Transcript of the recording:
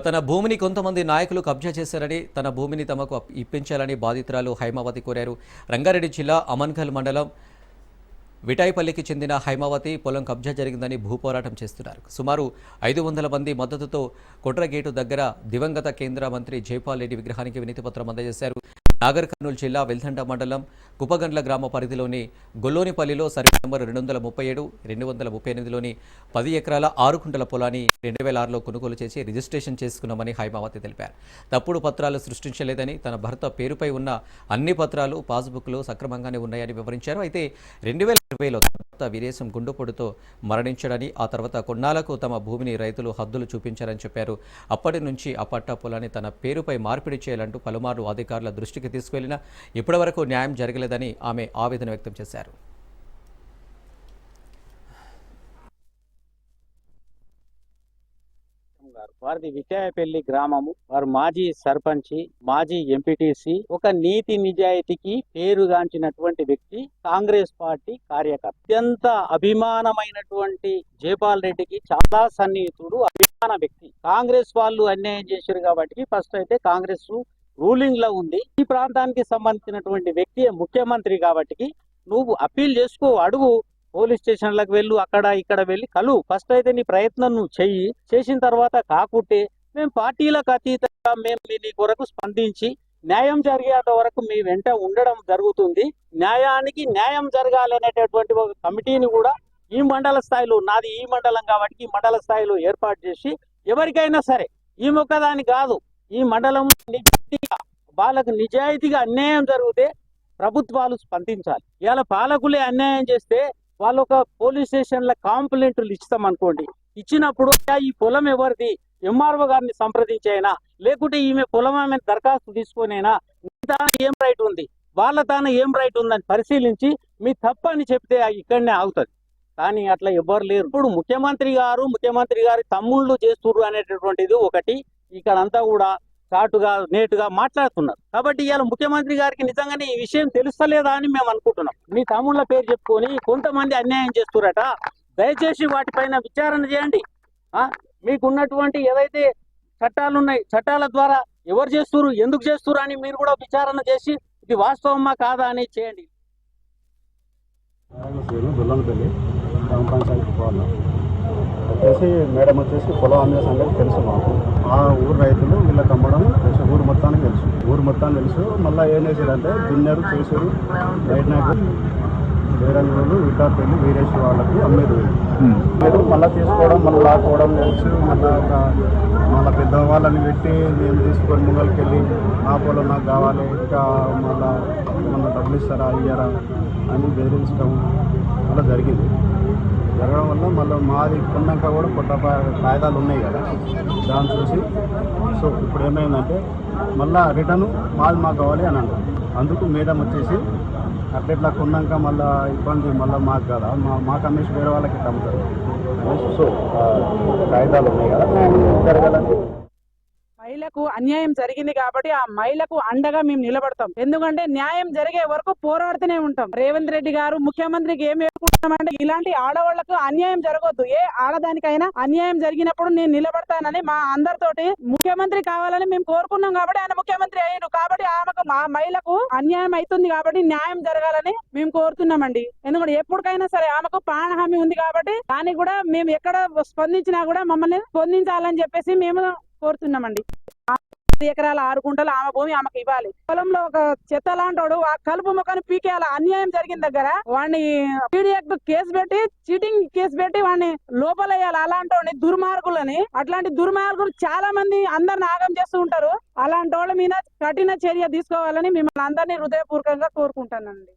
తన భూమిని కొంతమంది నాయకులు కబ్జా చేశారని, తన భూమిని తమకు ఇప్పించాలని బాధితురాలు హైమావతి కోరారు. రంగారెడ్డి జిల్లా అమన్గల్ మండలం విటాయిపల్లికి చెందిన హైమావతి పొలం కబ్జా జరిగిందని భూపోరాటం చేస్తున్నారు. సుమారు 500 మంది మద్దతుతో కొట్రగేటు దగ్గర దివంగత కేంద్ర మంత్రి జైపాల్ రెడ్డి విగ్రహానికి వినతిపత్రం అందజేశారు. నాగర్ కర్నూలు జిల్లా వెల్దండ మండలం కుపగండ్ల గ్రామ పరిధిలోని గొల్లోనిపల్లిలో సర్వే నంబర్ 237-238లోని 10 ఎకరాల 6 కుంటల పొలాన్ని 2006లో కొనుగోలు చేసి రిజిస్ట్రేషన్ చేసుకున్నామని హైమావతి తెలిపారు. తప్పుడు పత్రాలు సృష్టించలేదని, తన భర్త పేరుపై ఉన్న అన్ని పత్రాలు పాస్బుక్లు సక్రమంగానే ఉన్నాయని వివరించారు. అయితే 2020లో భర్త వీరేశం గుండెపోటుతో మరణించాడని, ఆ తర్వాత కొన్నాళ్లకు తమ భూమిని రైతులు హద్దులు చూపించారని చెప్పారు. అప్పటి నుంచి ఆ పట్టా పొలాన్ని తన పేరుపై మార్పిడి చేయాలంటూ పలుమార్లు అధికారుల దృష్టికి తీసుకువెళ్లినా ఇప్పటివరకు న్యాయం జరగలేదని ఆమె ఆవేదన వ్యక్తం చేశారు. వారిది విటాయపల్లి గ్రామము. వారు మాజీ సర్పంచి, మాజీ ఎంపీటీసీ, ఒక నీతి నిజాయితీకి పేరుగాంచినటువంటి వ్యక్తి, కాంగ్రెస్ పార్టీ కార్యకర్త. అత్యంత అభిమానమైనటువంటి జైపాల్ రెడ్డికి చాలా సన్నిహితుడు, అభిమాన వ్యక్తి. కాంగ్రెస్ వాళ్ళు అన్యాయం చేశారు కాబట్టి ఫస్ట్ అయితే కాంగ్రెస్ రూలింగ్ లో ఉంది. ఈ ప్రాంతానికి సంబంధించినటువంటి వ్యక్తి ముఖ్యమంత్రి కాబట్టి నువ్వు అప్పీల్ చేసుకో, అడుగు, పోలీస్ స్టేషన్లకు వెళ్ళు, అక్కడ ఇక్కడ వెళ్ళి కలు. ఫస్ట్ అయితే నీ ప్రయత్నం నువ్వు చెయ్యి. చేసిన తర్వాత కాకుంటే మేము పార్టీలకు అతీతంగా మేము నీ కొరకు స్పందించి న్యాయం జరిగేంత వరకు మీ వెంట ఉండడం జరుగుతుంది. న్యాయానికి న్యాయం జరగాలనేటటువంటి ఒక కమిటీని కూడా ఈ మండల స్థాయిలో, నాది ఈ మండలం కాబట్టి ఈ మండల స్థాయిలో ఏర్పాటు చేసి ఎవరికైనా సరే, ఈ మొక్కదాని కాదు, ఈ మండలం వాళ్ళకు నిజాయితీగా అన్యాయం జరిగితే ప్రభుత్వాలు స్పందించాలి. ఇలా పాలకులే అన్యాయం చేస్తే వాళ్ళు ఒక పోలీస్ స్టేషన్ల కంప్లైంట్లు ఇస్తాం అనుకోండి. ఇచ్చినప్పుడు ఈ పొలం ఎవరిది, ఎంఆర్ఓ గారిని సంప్రదించైనా, లేకుంటే ఈమె పొలం ఆమె దరఖాస్తు తీసుకొనైనా తాను ఏం రైట్ ఉంది, వాళ్ళ తాను ఏం రైట్ ఉందని పరిశీలించి మీ తప్పని చెప్తే ఇక్కడనే ఆగుతుంది. కానీ అట్లా ఎవ్వరు లేరు. ఇప్పుడు ముఖ్యమంత్రి గారి తమ్ముళ్ళు చేస్తుర్రు అనేటటువంటిది ఒకటి ఇక్కడంతా కూడా చాటుగా నేటుగా మాట్లాడుతున్నారు. కాబట్టి ఇవాళ ముఖ్యమంత్రి గారికి నిజంగానే ఈ విషయం తెలుస్తలేదా అని మేము అనుకుంటున్నాం. మీ తమ్ముళ్ళ పేరు చెప్పుకొని కొంతమంది అన్యాయం చేస్తురట. దయచేసి వాటిపైన విచారణ చేయండి. మీకున్నటువంటి ఏదైతే చట్టాలు ఉన్నాయి, చట్టాల ద్వారా ఎవరు చేస్తున్నారు, ఎందుకు చేస్తున్నారు అని మీరు కూడా విచారణ చేసి ఇది వాస్తవమా కాదా అని చేయండి. వచ్చేసి మేడం వచ్చేసి పొలం అమ్మే సంగతి తెలుసు మాకు. ఆ ఊరు రైతులు వీళ్ళకి అమ్మడం తెలుసు, ఊరు మొత్తానికి తెలుసు. మళ్ళీ ఏం చేశారంటే దున్నారు, చేసారు, బయట వేరంగులు విటాపల్లి వీరేష్ వాళ్ళకి అమ్మేది. మీరు మళ్ళీ తీసుకోవడం, మళ్ళీ లాక్కోవడం తెలుసు. మళ్ళీ పెద్దవాళ్ళని పెట్టి మేము తీసుకొని ముంగలికి వెళ్ళి నా పొలం నాకు కావాలి, ఇంకా మళ్ళీ డబ్బులు ఇస్తారా ఇయ్యారా అని బెదిరించడం అలా జరిగింది. జరగడం వల్ల మళ్ళీ మాది కొన్నాక కూడా కొత్త కాయిదాలు ఉన్నాయి కదా, దాన్ని చూసి సో ఇప్పుడు ఏమైందంటే మళ్ళీ రిటర్ను మాది మాకు కావాలి అని అంటారు. అందుకు మేడం వచ్చేసి అట్లా కొన్నాక మళ్ళీ ఇబ్బంది, మళ్ళీ మాకు కదా మాకు అమ్మేసి వేరే వాళ్ళకి అమ్ముతారు అనేసి సో కాయిదాలు ఉన్నాయి కదా జరగాలని. మహిళకు అన్యాయం జరిగింది కాబట్టి ఆ మహిళకు అండగా మేము నిలబడతాం. ఎందుకంటే న్యాయం జరిగే వరకు పోరాడుతూనే ఉంటాం. రేవంత్ రెడ్డి గారు ముఖ్యమంత్రికి ఏం వేడుకుంటున్నామంటే ఇలాంటి ఆడవాళ్లకు అన్యాయం జరగొద్దు. ఏ ఆడదానికైనా అన్యాయం జరిగినప్పుడు నేను నిలబడతానని మా అందరితోటి ముఖ్యమంత్రి కావాలని మేము కోరుకున్నాం. కాబట్టి ఆయన ముఖ్యమంత్రి అయ్యారు కాబట్టి ఆమెకు మా మహిళకు అన్యాయం అవుతుంది కాబట్టి న్యాయం జరగాలని మేము కోరుతున్నామండి. ఎందుకంటే ఎప్పటికైనా సరే ఆమెకు ప్రాణహామీ ఉంది కాబట్టి దానికి కూడా మేము ఎక్కడ స్పందించినా కూడా మమ్మల్ని స్పందించాలని చెప్పేసి మేము కోరుతున్నామండి. 10 ఎకరాల 6 కుంటలు ఆమె భూమి ఆమెకు ఇవ్వాలి. పొలంలో ఒక చెత్త లాంటోడు ఆ కలుపు మొక్కను పీకేయాలి. అన్యాయం జరిగిన దగ్గర వాడిని పీడియాక్ట్ కేసు పెట్టి, చీటింగ్ కేసు పెట్టి వాడిని లోపలేయాలి. అలాంటి దుర్మార్గులని, అట్లాంటి దుర్మార్గులు చాలా మంది అందరిని ఆగం చేస్తూ ఉంటారు. అలాంటి వాళ్ళ మీద కఠిన చర్య తీసుకోవాలని మిమ్మల్ని అందరినీ హృదయపూర్వకంగా కోరుకుంటానండి.